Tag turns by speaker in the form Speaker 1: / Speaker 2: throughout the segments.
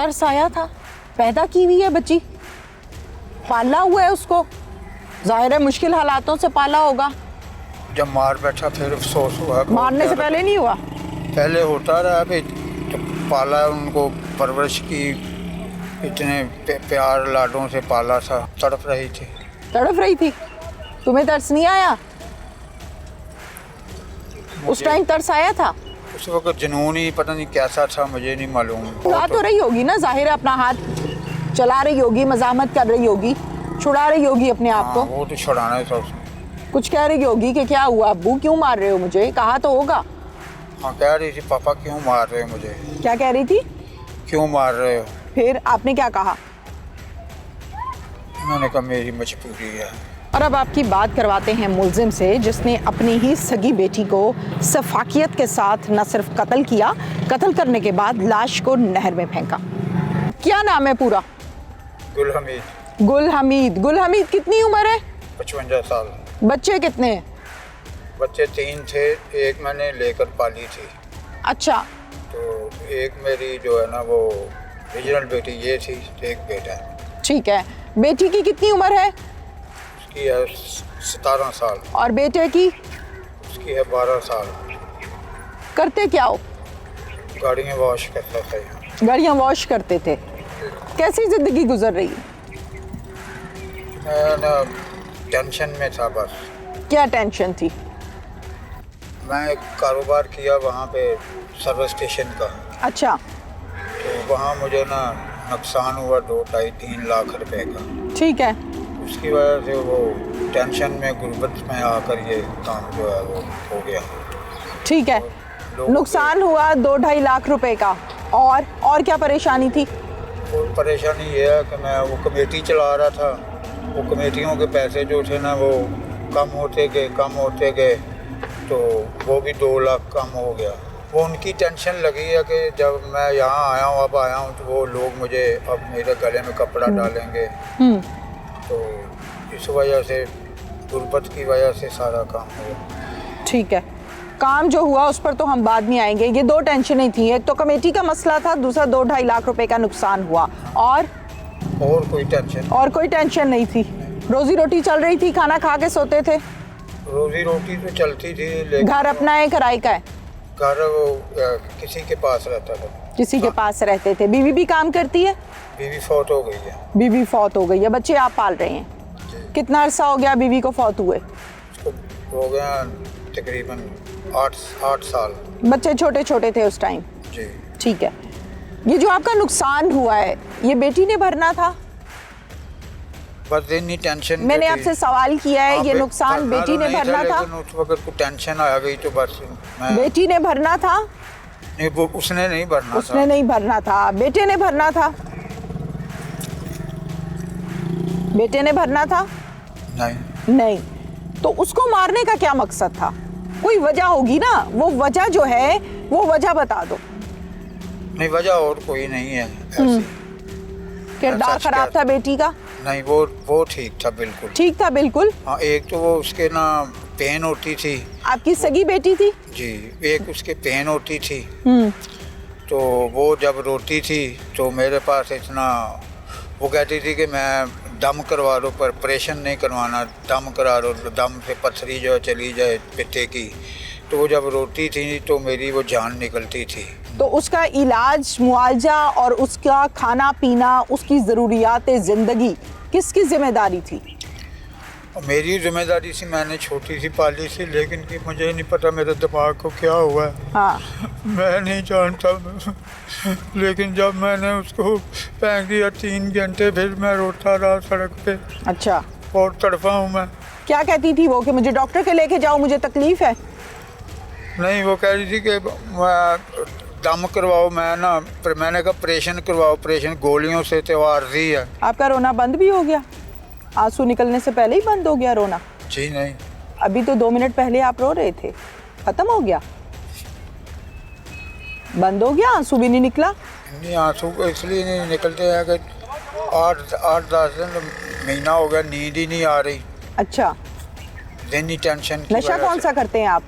Speaker 1: तरस आया था? पैदा की हुई है बच्ची, पाला हुआ है उसको, जाहिर है मुश्किल हालातों से पाला होगा।
Speaker 2: जब मार बैठा फिर अफसोस हुआ।
Speaker 1: मारने से पहले नहीं हुआ?
Speaker 2: पहले होता रहा, अभी तो पाला उनको, परवरिश की, इतने प्यार लाडों से पाला था। तड़प रही थी।
Speaker 1: तड़प रही थी? तुम्हें तरस नहीं आया? उस टाइम तरस आया था?
Speaker 2: उस वक्त जुनून ही पता नहीं कैसा था, मुझे नहीं मालूम।
Speaker 1: छुड़ा तो रही होगी ना, जाहिर है अपना हाथ चला रही होगी, मजामत कर रही होगी, छुड़ा रही होगी अपने आप को।
Speaker 2: वो तो छुड़ाना था उसने।
Speaker 1: कुछ कह रही होगी कि क्या हुआ अब्बू, क्यों मार रहे हो मुझे, कहा तो होगा।
Speaker 2: हाँ, कह रही थी पापा क्यों मार रहे हो मुझे।
Speaker 1: क्या कह रही थी?
Speaker 2: क्यों मार रहे हो?
Speaker 1: फिर आपने क्या कहा?
Speaker 2: उन्होंने कहा मेरी मजबूरी है।
Speaker 1: और अब आपकी बात करवाते हैं मुल्जिम से, जिसने अपनी ही सगी बेटी को सफाकियत के साथ न सिर्फ कत्ल किया, कत्ल करने के बाद लाश को नहर में फेंका। क्या नाम है पूरा?
Speaker 2: गुल हमीद।
Speaker 1: गुल हमीद। गुल हमीद कितनी उम्र है?
Speaker 2: 55 साल।
Speaker 1: बच्चे कितने हैं?
Speaker 2: बच्चे 3 थे, एक मैंने लेकर पाली थी।
Speaker 1: अच्छा।
Speaker 2: तो एक मेरी जो है ना वो रीजनल बेटी ये थी, एक बेटा है।
Speaker 1: ठीक है। बेटी की कितनी उम्र है?
Speaker 2: उसकी है 17 साल।
Speaker 1: और बेटे की?
Speaker 2: उसकी है 12 साल।
Speaker 1: करते क्या हो?
Speaker 2: गाड़ियाँ वॉश करता था यहाँ।
Speaker 1: गाड़ियाँ वॉश करते थे। कैसी जिंदगी गुजर रही है?
Speaker 2: मैं ना टेंशन में था बस।
Speaker 1: क्या टेंशन थी?
Speaker 2: मैं एक कारोबार किया वहाँ पे सर्विस स्टेशन का।
Speaker 1: अच्छा।
Speaker 2: तो वहाँ मुझे ना नुकसान हुआ 2-2.5-3 लाख रुपए का।
Speaker 1: ठीक है।
Speaker 2: उसकी वजह से वो टेंशन में, गुर्बत में आकर ये काम जो है वो हो गया।
Speaker 1: ठीक है। नुकसान हुआ 2-2.5 लाख रुपए का, और क्या परेशानी थी?
Speaker 2: और परेशानी ये है कि मैं वो कमेटी चला रहा था। वो कमेटियों के पैसे जो थे ना वो कम होते गए, तो वो भी 2 लाख कम हो गया। वो उनकी टेंशन लगी है कि जब मैं यहाँ आया हूँ, अब आया हूँ, तो वो लोग मुझे अब मेरे गले में कपड़ा डालेंगे। तो इस वजह से, गुर्बत की वजह से सारा काम हुआ।
Speaker 1: ठीक है। काम जो हुआ उस पर तो हम बाद में आएंगे। ये 2 टेंशनें थी, एक तो कमेटी का मसला था, दूसरा 2-2.5 लाख रुपए का नुकसान हुआ। और
Speaker 2: कोई टेंशन?
Speaker 1: और कोई टेंशन नहीं थी। रोजी रोटी चल रही थी, खाना खा के सोते थे?
Speaker 2: रोजी रोटी तो चलती थी, लेकिन
Speaker 1: घर अपना है, किराए का है?
Speaker 2: घर वो किसी के पास रहता था।
Speaker 1: किसी के पास रहते थे। बीवी भी काम करती है?
Speaker 2: बीवी फौत हो गई है।
Speaker 1: बीवी फौत हो गई है, बच्चे आप पाल रहे हैं? कितना अरसा हो गया बीवी को फौत हुए?
Speaker 2: उसको हो गया तकरीबन 8 साल।
Speaker 1: बच्चे छोटे छोटे थे उस टाइम?
Speaker 2: जी।
Speaker 1: ठीक है। ये जो आपका नुकसान हुआ है, ये बेटी ने भरना था?
Speaker 2: बस इतनी टेंशन।
Speaker 1: मैंने आपसे सवाल किया है, ये नुकसान बेटी ने भरना था?
Speaker 2: उस वक्त को टेंशन आ गई तो बस
Speaker 1: बेटी ने भरना था?
Speaker 2: नहीं, वो उसने नहीं भरना था।
Speaker 1: उसने नहीं भरना था, बेटे ने भरना था? बेटे ने भरना था? नहीं। तो उसको मारने का क्या मकसद था? कोई वजह होगी ना, वो वजह जो है वो वजह बता दो।
Speaker 2: नहीं, वजह और कोई नहीं है ऐसी।
Speaker 1: किरदार खराब था बेटी का?
Speaker 2: नहीं, वो ठीक था, बिल्कुल
Speaker 1: ठीक था, बिल्कुल।
Speaker 2: हाँ, एक तो वो उसके ना पेन होती थी।
Speaker 1: आपकी सगी बेटी थी?
Speaker 2: जी। एक उसके पेन होती थी, तो वो जब रोती थी तो मेरे पास इतना, वो कहती थी कि मैं दम करवा दो, पर ऑपरेशन नहीं करवाना, दम करा दो, दम से पथरी जो चली जाए पित्ते की। तो वो जब रोती थी तो मेरी वो जान निकलती थी।
Speaker 1: तो उसका इलाज, मुआवजा और उसका खाना पीना, उसकी ज़रूरियात ज़िंदगी किसकी जिम्मेदारी थी?
Speaker 2: मेरी जिम्मेदारी सी, मैंने छोटी सी पाली सी, लेकिन कि मुझे नहीं पता मेरे दिमाग को क्या हुआ है।
Speaker 1: हाँ।
Speaker 2: मैं नहीं जानता। लेकिन जब मैंने उसको फेंक दिया 3 घंटे, फिर मैं रोता रहा सड़क पे।
Speaker 1: अच्छा।
Speaker 2: और तड़पा हूँ मैं।
Speaker 1: क्या कहती थी वो कि मुझे डॉक्टर के लेके जाओ, मुझे तकलीफ है?
Speaker 2: नहीं, वो कह रही थी कि दम करवाओ। मैंने कहा ऑपरेशन करवाओ, ऑपरेशन गोलियों से तो आर्जी है।
Speaker 1: आपका रोना बंद भी हो गया? आंसू निकलने से पहले ही बंद हो गया रोना?
Speaker 2: जी नहीं।
Speaker 1: अभी तो 2 मिनट पहले आप रो रहे थे, खत्म हो गया? बंद हो गया, आंसू भी नहीं निकला?
Speaker 2: नहीं, आंसू इसलिए नहीं निकलते हैं कि 8-10 दिन, महीना हो गया, नींद ही नहीं आ रही।
Speaker 1: अच्छा।
Speaker 2: इतनी टेंशन की।
Speaker 1: नशा कौन सा करते हैं आप?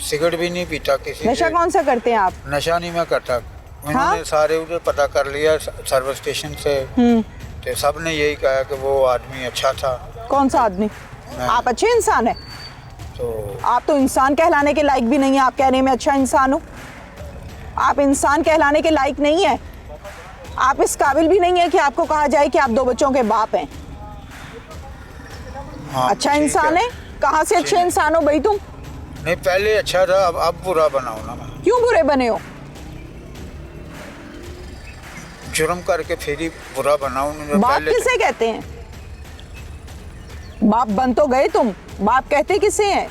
Speaker 2: सिगरेट भी नहीं पीता किसी।
Speaker 1: नशा कौन सा करते हैं आप?
Speaker 2: नशा नहीं मैं करता, उन्होंने सारे उधर पता कर लिया सर्विस स्टेशन से, तो सब ने यही कहा कि वो आदमी अच्छा था।
Speaker 1: कौन सा आदमी? आप अच्छे इंसान हैं?
Speaker 2: तो
Speaker 1: आप तो इंसान कहलाने के लायक भी नहीं है, आप कह रहे हैं मैं अच्छा इंसान हूँ। आप इंसान कहलाने के लायक नहीं है, आप इस काबिल भी नहीं है कि आपको कहा जाए कि आप 2 बच्चों के बाप हैं।
Speaker 2: हाँ,
Speaker 1: अच्छा
Speaker 2: ठीक
Speaker 1: इंसान है? कहाँ से अच्छे इंसान हो भाई तुम?
Speaker 2: नहीं, पहले अच्छा था, अब बुरा बनाओ ना।
Speaker 1: क्यों बुरे बने हो?
Speaker 2: जुर्म करके फिर ही बुरा बनाओ।
Speaker 1: बाप किसे कहते हैं? बाप बन तो गए तुम, बाप कहते किसे हैं?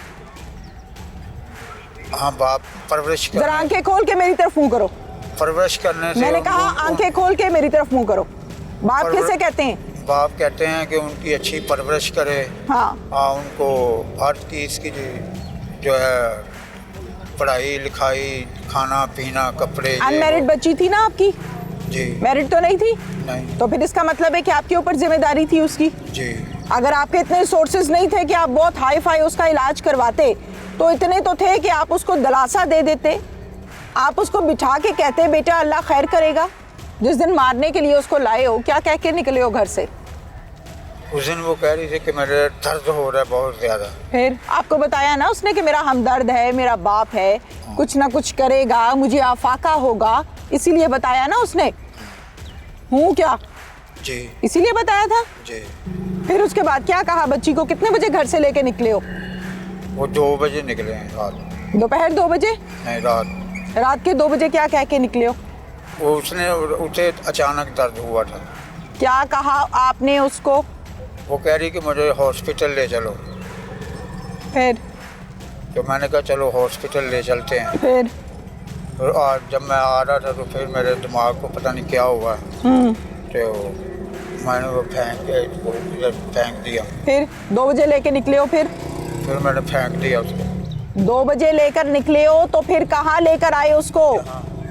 Speaker 2: हाँ, बाप परवरिश
Speaker 1: जरा
Speaker 2: करने,
Speaker 1: आंखें खोल के मेरी तरफ मुंह करो।
Speaker 2: परवरिश करने से
Speaker 1: मैंने कहा आंखें खोल के मेरी तरफ मुंह करो। बाप किसे कहते हैं?
Speaker 2: बाप कहते हैं कि उनकी अच्छी परवरिश करे।
Speaker 1: हाँ,
Speaker 2: उनको हर चीज़ की जो है पढ़ाई लिखाई, खाना पीना, कपड़े।
Speaker 1: अनमैरिड बच्ची थी ना आपकी?
Speaker 2: जी
Speaker 1: मैरिड तो नहीं थी?
Speaker 2: नहीं।
Speaker 1: तो फिर इसका मतलब है कि आपके ऊपर जिम्मेदारी थी उसकी।
Speaker 2: जी।
Speaker 1: अगर आपके इतने सोर्सेज नहीं थे कि आप बहुत हाई फाई उसका इलाज करवाते, तो इतने तो थे कि आप उसको दिलासा दे देते, आप उसको बिठा के कहते बेटा अल्लाह खैर करेगा। जिस दिन मारने के लिए उसको लाए हो, क्या कह के निकले हो घर से?
Speaker 2: उस दिन वो कह रही थी कि मेरे दर्द हो रहा है बहुत ज़्यादा।
Speaker 1: फिर आपको बताया ना उसने कि मेरा हमदर्द है, मेरा बाप है, कुछ ना कुछ करेगा, मुझे आफाका होगा, इसीलिए बताया ना उसने। हूँ क्या?
Speaker 2: जी।
Speaker 1: इसीलिए बताया था।
Speaker 2: जी।
Speaker 1: फिर उसके बाद क्या कहा? बच्ची को कितने बजे घर से लेके निकले हो?
Speaker 2: वो 2 बजे निकले हैं रात।
Speaker 1: दोपहर 2 बजे?
Speaker 2: नहीं, रात।
Speaker 1: रात के 2 बजे क्या कह के निकले हो?
Speaker 2: वो उसे अचानक दर्द हुआ था।
Speaker 1: क्या कहा आपने उसको?
Speaker 2: वो कह रही कि मुझे हॉस्पिटल ले चलो।
Speaker 1: फिर?
Speaker 2: तो मैंने कहा चलो हॉस्पिटल ले चलते हैं।
Speaker 1: फिर?
Speaker 2: और आज जब मैं आ रहा था तो फिर मेरे दिमाग को पता नहीं क्या हुआ, तो मैंने वो फेंक दिया।
Speaker 1: फिर 2 बजे लेके निकले हो? फिर
Speaker 2: मैंने फेंक दिया उसको।
Speaker 1: 2 बजे लेकर निकले हो तो फिर कहाँ लेकर आए उसको?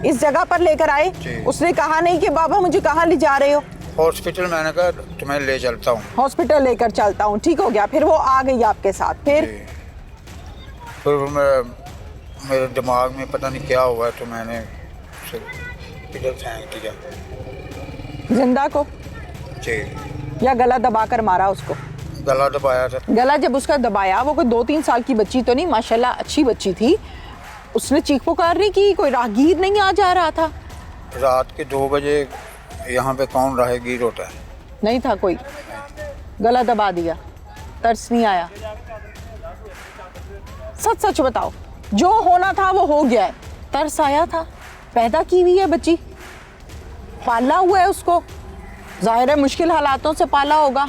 Speaker 1: इस जगह पर लेकर आए? उसने कहा नहीं कि बाबा मुझे कहाँ ले जा रहे हो?
Speaker 2: हॉस्पिटल। मैंने कहा तुम्हें ले चलता हूँ।
Speaker 1: हॉस्पिटल लेकर चलता हूँ, ठीक हो गया। फिर वो आ गई आपके साथ? फिर
Speaker 2: मेरे दिमाग में पता नहीं क्या हुआ, तो मैंने उसे इधर फेंक दिया।
Speaker 1: जिंदा को?
Speaker 2: जी।
Speaker 1: या गला दबाकर मारा उसको?
Speaker 2: गला दबाया था।
Speaker 1: गला जब उसका दबाया, वो कोई 2-3 साल की बच्ची तो नहीं, माशाल्लाह अच्छी बच्ची थी, उसने चीख पुकार नहीं की? कोई राहगीर नहीं आ जा रहा था?
Speaker 2: रात के 2 बजे यहाँ पे कौन राहगीर होता है?
Speaker 1: नहीं था कोई। गला दबा दिया, तरस नहीं आया? सच सच बताओ, जो होना था वो हो गया है, तरस आया था? पैदा की हुई है बच्ची, पाला हुआ है उसको, जाहिर है मुश्किल हालातों से पाला होगा।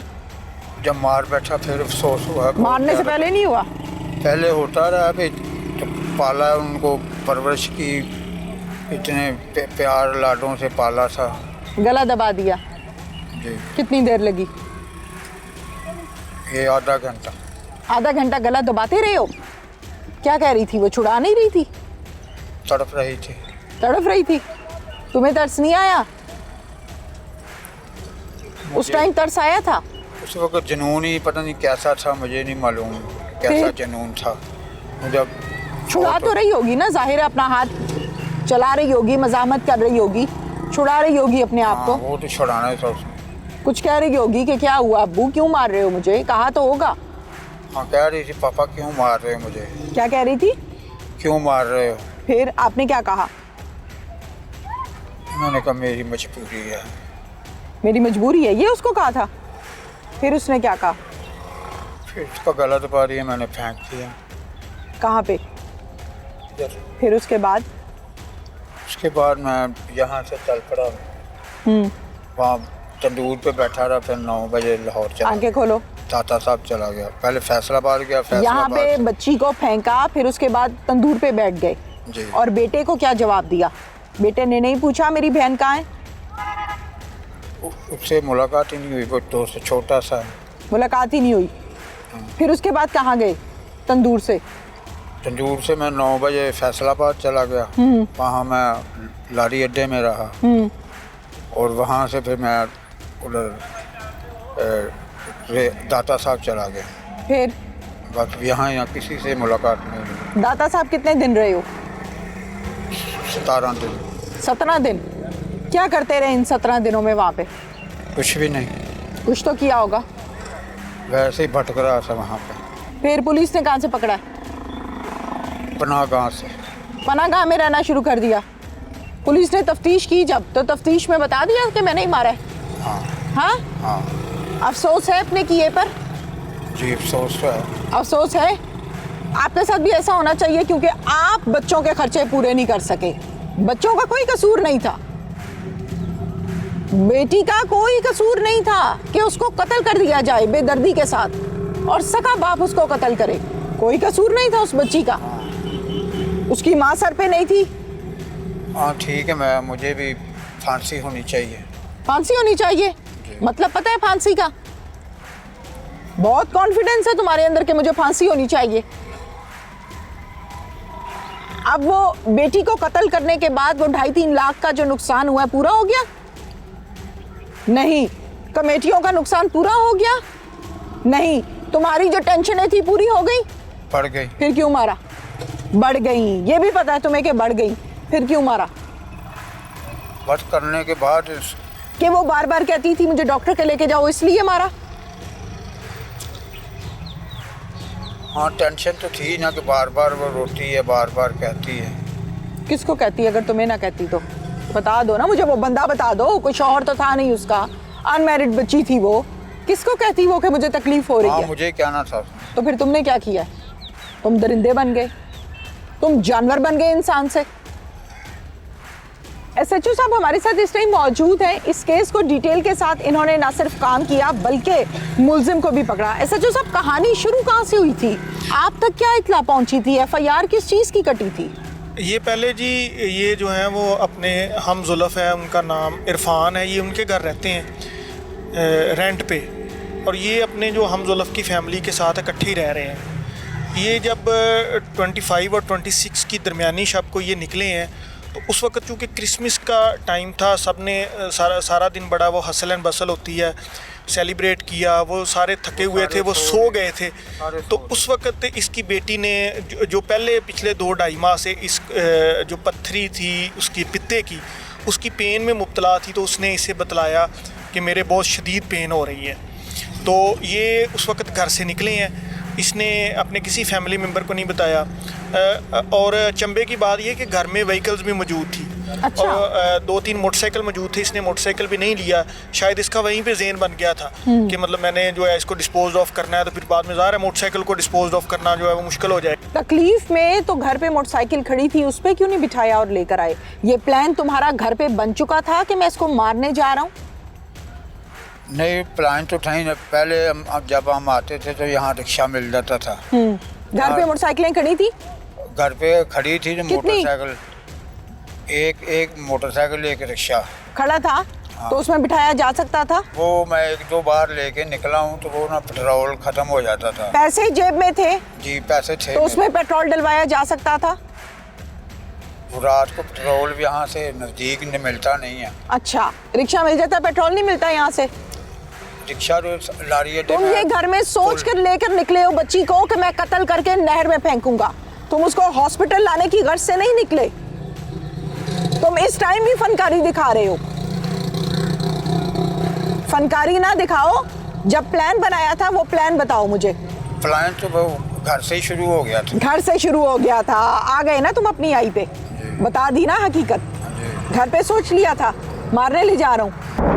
Speaker 2: जब मार बैठा फिर अफसोस हुआ।
Speaker 1: मारने से पहले नहीं हुआ?
Speaker 2: पहले होता रहा, अभी तो पाला उनको, परवरिश की, इतने प्यार लाडों से पाला था।
Speaker 1: गला दबा दिया?
Speaker 2: जी।
Speaker 1: कितनी देर लगी?
Speaker 2: ये आधा घंटा।
Speaker 1: आधा घंटा गला दबाते रहे हो? क्या कह रही थी वो? छुड़ा नहीं रही थी?
Speaker 2: तड़प रही थी।
Speaker 1: तड़प रही थी? तुम्हें तरस नहीं आया? उस टाइम तरस आया था?
Speaker 2: उस वक्त जुनून ही पता नहीं कैसा था, मुझे नहीं मालूम कैसा जुनून था। जब
Speaker 1: छुड़ा तो रही होगी ना, जाहिर है अपना हाथ चला रही होगी, मजामत कर रही होगी, छुड़ा रही होगी अपने आप को।
Speaker 2: वो तो छुड़ाना था उसने।
Speaker 1: कुछ कह रही होगी कि क्या हुआ अब्बू, क्यों मार रहे हो मुझे? कहा तो होगा।
Speaker 2: हाँ, कह रही थी पापा क्यों मार रहे हो मुझे।
Speaker 1: क्या कह रही थी?
Speaker 2: क्यों मार रहे हो?
Speaker 1: फिर आपने क्या कहा?
Speaker 2: मैंने कहा मेरी मजबूरी है।
Speaker 1: मेरी मजबूरी है, ये उसको कहा था? फिर उसने क्या कहा?
Speaker 2: फिर उसका गला दबा रही है, मैंने फेंक दिया।
Speaker 1: कहाँ पे?
Speaker 2: इधर।
Speaker 1: फिर उसके बाद?
Speaker 2: उसके बाद मैं यहाँ से चल पड़ा, वहाँ तंदूर पे बैठा रहा। फिर 9 बजे लाहौर चला।
Speaker 1: आंखें खोलो।
Speaker 2: दाता साहब चला गया, पहले फैसलाबाद गया।
Speaker 1: यहाँ पे बच्ची को फेंका, फिर उसके बाद तंदूर पे बैठ गए।
Speaker 2: जी।
Speaker 1: और बेटे को क्या जवाब दिया? बेटे ने नहीं पूछा मेरी बहन कहाँ है?
Speaker 2: उससे मुलाकात ही नहीं हुई, वो तो छोटा सा है।
Speaker 1: मुलाकात ही नहीं हुई? फिर उसके बाद कहाँ गए? तंदूर से?
Speaker 2: तंदूर से मैं 9 बजे फैसलाबाद चला गया। वहाँ मैं लारी अड्डे में रहा, और वहाँ से फिर मैं उधर दाता साहब चला गया।
Speaker 1: फिर
Speaker 2: बस यहाँ किसी से मुलाकात नहीं हुई।
Speaker 1: दाता साहब कितने दिन रहे हो?
Speaker 2: 17 दिन।
Speaker 1: 17 दिन क्या करते रहे इन 17 दिनों में वहाँ पे?
Speaker 2: कुछ भी नहीं,
Speaker 1: कुछ तो किया होगा।
Speaker 2: वैसे ही भटक रहा था वहाँ पे।
Speaker 1: फिर पुलिस ने कहाँ से पकड़ा?
Speaker 2: पनाह गाँव से।
Speaker 1: पनागाह में रहना शुरू कर दिया। पुलिस ने तफ्तीश की जब, तो तफ्तीश में बता दिया कि मैंने ही मारा है।
Speaker 2: हाँ
Speaker 1: हाँ?
Speaker 2: हाँ
Speaker 1: अफसोस है अपने किए पर?
Speaker 2: जी अफसोस तो है।
Speaker 1: अफसोस है। आपके साथ भी ऐसा होना चाहिए क्योंकि आप बच्चों के खर्चे पूरे नहीं कर सके। बच्चों का कोई कसूर नहीं था, बेटी का कोई कसूर नहीं था कि उसको कत्ल कर दिया जाए बेदर्दी के साथ और सका बाप उसको कत्ल करे। कोई कसूर नहीं था उस बच्ची का। उसकी माँ सर पे नहीं थी।
Speaker 2: हाँ ठीक है, मुझे भी फांसी होनी चाहिए।
Speaker 1: फांसी होनी चाहिए मतलब पता है फांसी का? बहुत कॉन्फिडेंस है तुम्हारे अंदर कि मुझे फांसी होनी चाहिए। अब वो बेटी को कत्ल करने के बाद वो 2.5-3 लाख का जो नुकसान हुआ पूरा हो गया? नहीं। कमेटियों का नुकसान पूरा हो गया? नहीं। तुम्हारी जो टेंशनें थी पूरी हो गई?
Speaker 2: बढ़ गई।
Speaker 1: फिर क्यों मारा? बढ़ गई, ये भी पता है तुम्हें कि बढ़ गई, फिर क्यों मारा?
Speaker 2: बस करने के बाद
Speaker 1: कि वो बार बार कहती थी मुझे डॉक्टर के लेके जाओ इसलिए मारा?
Speaker 2: हाँ टेंशन तो थी ना कि बार बार वो रोती है, बार बार कहती है।
Speaker 1: किसको कहती है? अगर तुम्हें ना कहती तो बता दो ना मुझे, वो बंदा बता दो। कोई शौहर तो था नहीं उसका, अनमैरिड बच्ची थी वो। किसको कहती वो कि मुझे तकलीफ हो रही
Speaker 2: हाँ,
Speaker 1: है?
Speaker 2: मुझे कहना था।
Speaker 1: तो फिर तुमने क्या किया? तुम दरिंदे बन गए, तुम जानवर बन गए इंसान से। एसएचओ साहब हमारे साथ इस टाइम मौजूद हैं। इस केस को डिटेल के साथ इन्होंने ना सिर्फ काम किया बल्कि मुलजिम को भी पकड़ा। एसएचओ साहब कहानी शुरू कहाँ से हुई थी? आप तक क्या इत्तला पहुंची थी? एफआईआर किस चीज़ की कटी थी?
Speaker 3: ये पहले जी, ये जो है वो अपने हम जुल्फ़ है, उनका नाम इरफान है, ये उनके घर रहते हैं रेंट पे, और ये अपने जो हम जुल्फ़ की फैमिली के साथ इकट्ठे ही रह रहे हैं। ये जब 25 और 26 की दरमियानी शब को ये निकले हैं, तो उस वक्त चूँकि क्रिसमस का टाइम था, सब ने सारा दिन बड़ा वो हसल एंड बसल होती है, सेलिब्रेट किया। वो सारे थके हुए थे, वो सो गए थे। तो उस वक्त इसकी बेटी ने जो पहले पिछले 2-2.5 माह से इस जो पत्थरी थी उसकी पित्ते की, उसकी पेन में मुब्तला थी, तो उसने इसे बतलाया कि मेरे बहुत शदीद पेन हो रही है। तो ये उस वक्त घर से निकले हैं, इसने अपने किसी फैमिली मेम्बर को नहीं बताया। और चंबे की बात ये कि घर में व्हीकल्स भी मौजूद थी।
Speaker 1: अच्छा।
Speaker 3: और 2-3 मोटरसाइकिल मौजूद थे, इसने मोटरसाइकिल भी नहीं लिया। शायद इसका वहीं पे ज़हन बन गया था कि मतलब मैंने जो है इसको डिस्पोज ऑफ करना है, तो फिर बाद में ज़ाहिर है मोटरसाइकिल को डिस्पोज ऑफ करना जो है वो मुश्किल हो जाए।
Speaker 1: तकलीफ में तो घर पे मोटरसाइकिल खड़ी थी, उस पर क्यों नहीं बिठाया और लेकर आए? ये प्लान तुम्हारा घर पे बन चुका था कि मैं इसको मारने जा रहा हूँ?
Speaker 2: नहीं, प्लान तो था ही ना। पहले जब हम आते थे तो यहाँ रिक्शा मिल जाता था।
Speaker 1: घर पे मोटरसाइकिलें खड़ी थी?
Speaker 2: घर पे खड़ी थी जो
Speaker 1: कितनी?
Speaker 2: मोटरसाइकिल, एक मोटरसाइकिल, एक रिक्शा
Speaker 1: खड़ा था।
Speaker 2: हाँ।
Speaker 1: तो उसमें बिठाया जा सकता था?
Speaker 2: वो मैं 1-2 बार लेके निकला हूँ तो वो ना पेट्रोल खत्म हो जाता था।
Speaker 1: पैसे जेब में थे?
Speaker 2: जी पैसे थे।
Speaker 1: तो उसमें पेट्रोल डलवाया जा सकता था?
Speaker 2: वो रात को पेट्रोल भी यहाँ से नज़दीक नहीं मिलता नहीं है।
Speaker 1: अच्छा, रिक्शा मिल जाता, पेट्रोल नहीं मिलता यहाँ से?
Speaker 2: रिक्शा जो लारी है।
Speaker 1: तुम ये घर में सोच कर लेकर निकले हो बच्ची को कि मैं कत्ल करके नहर में फेंकूंगा। तुम उसको हॉस्पिटल लाने की गर्ज से नहीं निकले। तुम इस टाइम भी फनकारी दिखा रहे हो। फनकारी ना दिखाओ, जब प्लान बनाया था वो प्लान बताओ मुझे।
Speaker 2: प्लान तो वो घर से ही शुरू हो गया था।
Speaker 1: घर से शुरू हो गया था। आ गए ना तुम अपनी आई पे, बता दी ना हकीकत। घर पे सोच लिया था मारने ले जा रहा हूँ।